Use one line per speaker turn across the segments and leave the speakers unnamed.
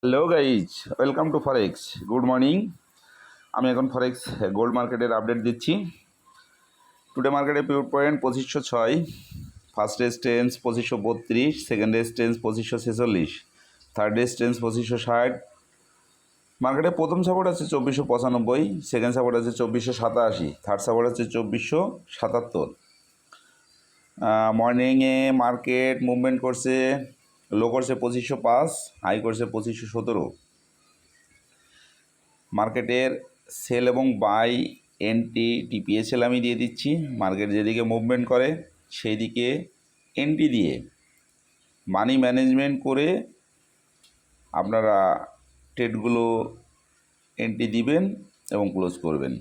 Hello guys, welcome to forex. Good morning. আমি এখন ফরেক্স gold মার্কেটের আপডেট দিচ্ছি। টুডে মার্কেটে pure point 2506, first resistance 2532, second resistance 2546, third resistance 2560। মার্কেটে প্রথম সাপোর্ট আছে 2495, সেকেন্ড সাপোর্ট আছে 2487, থার্ড সাপোর্ট আছে 2477। মর্নিংয়ে মার্কেট মুভমেন্ট করছে, লো করছে 2505, হাই করছে 2517। মার্কেটের সেল এবং বাই এন্ট্রি টিপিএসএল আমি দিয়ে দিচ্ছি। মার্কেট যেদিকে মুভমেন্ট করে সেই দিকে এন্ট্রি দিয়ে মানি ম্যানেজমেন্ট করে আপনারা ট্রেডগুলো এন্ট্রি দিবেন এবং ক্লোজ করবেন।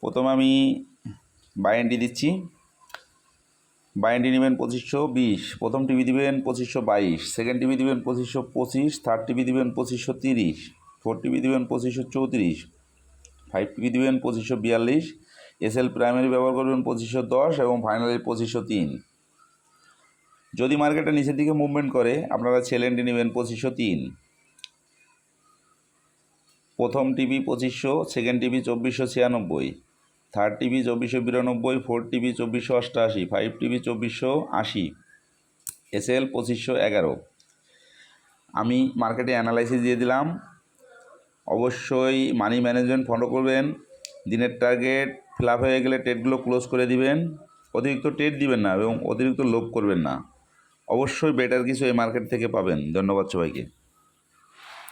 প্রথমে আমি বাই এন্ট্রি দিচ্ছি। বাই এন্ট্রি নেবেন 2520, প্রথম টিভি দিবেন 2522, সেকেন্ড টিভি দিবেন 2525, থার্ড টিভি দিবেন 2530, ফোর টিভি দিবেন 2534, ফাইভ টিভি দিবেন 2542, এসএল প্রাইমারি ব্যবহার করবেন 2510 এবং ফাইনালি 2503। যদি মার্কেটটা নিচের দিকে মুভমেন্ট করে আপনারা সেল এন্ট্রি নেবেন 2503। প্রথম TV 2500, second TV 2496, third TV 2492, four TV 2488, five TV 2480, SL 2511। আমি মার্কেটে অ্যানালাইসিস দিয়ে দিলাম। অবশ্যই মানি ম্যানেজমেন্ট ফলো করবেন। দিনের টার্গেট ফিল আপ হয়ে গেলে ট্রেডগুলো ক্লোজ করে দিবেন। অতিরিক্ত ট্রেড দিবেন না এবং অতিরিক্ত লোভ করবেন না। অবশ্যই বেটার কিছু এই মার্কেট থেকে পাবেন। ধন্যবাদ সবাইকে।